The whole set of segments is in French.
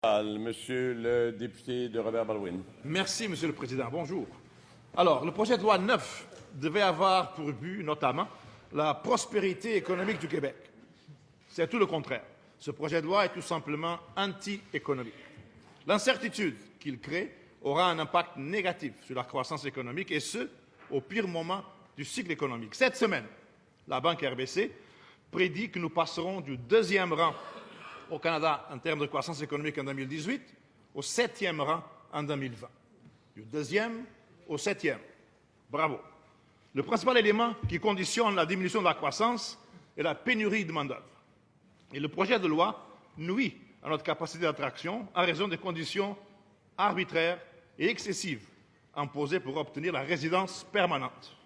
Monsieur le député de Robert Baldwin. Merci, Monsieur le Président. Bonjour. Alors, le projet de loi 9 devait avoir pour but, notamment, la prospérité économique du Québec. C'est tout le contraire. Ce projet de loi est tout simplement anti-économique. L'incertitude qu'il crée aura un impact négatif sur la croissance économique, et ce, au pire moment du cycle économique. Cette semaine, la Banque RBC prédit que nous passerons du 2e rang au Canada en termes de croissance économique en 2018 au 7e rang en 2020. Du 2e au 7e. Bravo. Le principal élément qui conditionne la diminution de la croissance est la pénurie de main-d'œuvre. Et le projet de loi nuit à notre capacité d'attraction en raison des conditions arbitraires et excessives imposées pour obtenir la résidence permanente.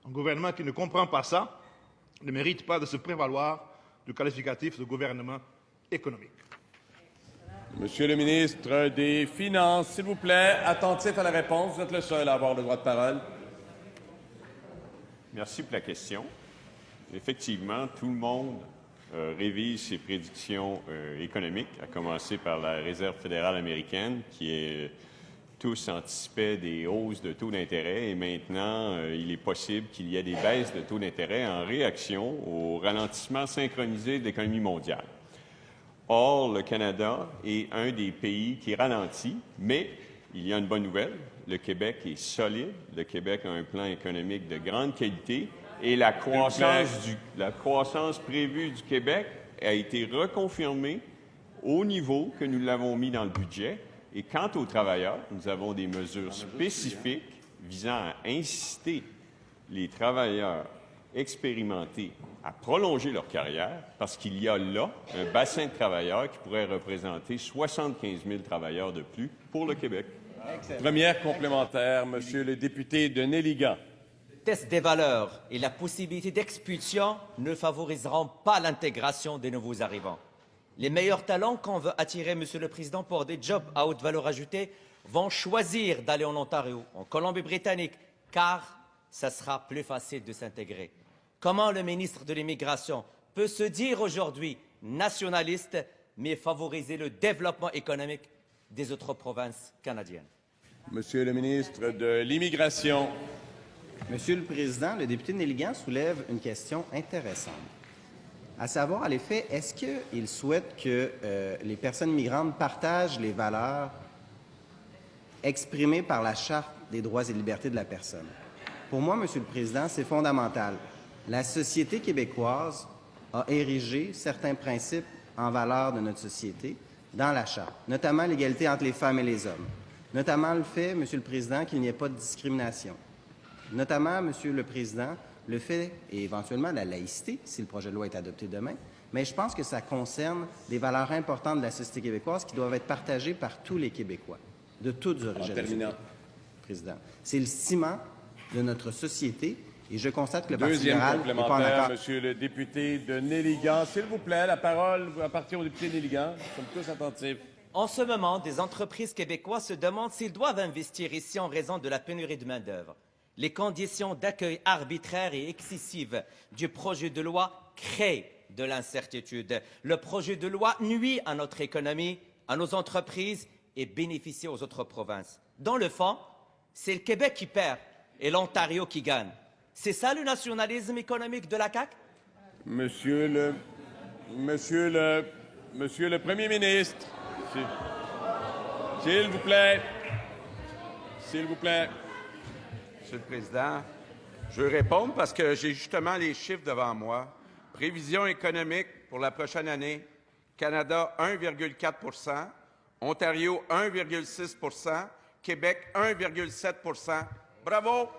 Un gouvernement qui ne comprend pas ça ne mérite pas de se prévaloir du qualificatif de gouvernement économique. Monsieur le ministre des Finances, s'il vous plaît, attentif à la réponse. Vous êtes le seul à avoir le droit de parole. Merci pour la question. Effectivement, tout le monde révise ses prédictions économiques, à commencer par la Réserve fédérale américaine, qui tous anticipaient des hausses de taux d'intérêt, et maintenant, il est possible qu'il y ait des baisses de taux d'intérêt en réaction au ralentissement synchronisé de l'économie mondiale. Or, le Canada est un des pays qui ralentit, mais il y a une bonne nouvelle. Le Québec est solide. Le Québec a un plan économique de grande qualité et la croissance prévue du Québec a été reconfirmée au niveau que nous l'avons mis dans le budget. Et quant aux travailleurs, nous avons des mesures spécifiques visant à inciter les travailleurs expérimentés à prolonger leur carrière, parce qu'il y a là un bassin de travailleurs qui pourrait représenter 75 000 travailleurs de plus pour le Québec. Première complémentaire, Monsieur le député de Néligan. Le test des valeurs et la possibilité d'expulsion ne favoriseront pas l'intégration des nouveaux arrivants. Les meilleurs talents qu'on veut attirer, Monsieur le Président, pour des jobs à haute valeur ajoutée vont choisir d'aller en Ontario, en Colombie-Britannique, car ça sera plus facile de s'intégrer. Comment le ministre de l'Immigration peut se dire aujourd'hui nationaliste, mais favoriser le développement économique des autres provinces canadiennes? Monsieur le ministre de l'Immigration. Monsieur le Président, le député de Néligan soulève une question intéressante. À savoir, à l'effet, est-ce qu'il souhaite que les personnes migrantes partagent les valeurs exprimées par la Charte des droits et libertés de la personne? Pour moi, Monsieur le Président, c'est fondamental. La société québécoise a érigé certains principes en valeur de notre société dans la Charte, notamment l'égalité entre les femmes et les hommes, notamment le fait, Monsieur le Président, qu'il n'y ait pas de discrimination, notamment, Monsieur le Président, le fait, et éventuellement la laïcité, si le projet de loi est adopté demain, mais je pense que ça concerne des valeurs importantes de la société québécoise qui doivent être partagées par tous les Québécois, de toutes origines. Terminant. Président. C'est le ciment de notre société. Et je constate que le Parti Deuxième libéral n'est pas en complémentaire, accord. Monsieur le député de Néligan. S'il vous plaît, la parole appartient au député de Néligan. Nous sommes tous attentifs. En ce moment, des entreprises québécoises se demandent s'ils doivent investir ici en raison de la pénurie de main-d'œuvre. Les conditions d'accueil arbitraires et excessives du projet de loi créent de l'incertitude. Le projet de loi nuit à notre économie, à nos entreprises et bénéficie aux autres provinces. Dans le fond, c'est le Québec qui perd et l'Ontario qui gagne. C'est ça le nationalisme économique de la CAQ? Monsieur le Premier ministre, s'il vous plaît. S'il vous plaît. Monsieur le Président, je veux répondre parce que j'ai justement les chiffres devant moi. Prévision économique pour la prochaine année, Canada 1,4 %, Ontario 1,6 %, Québec 1,7 %. Bravo!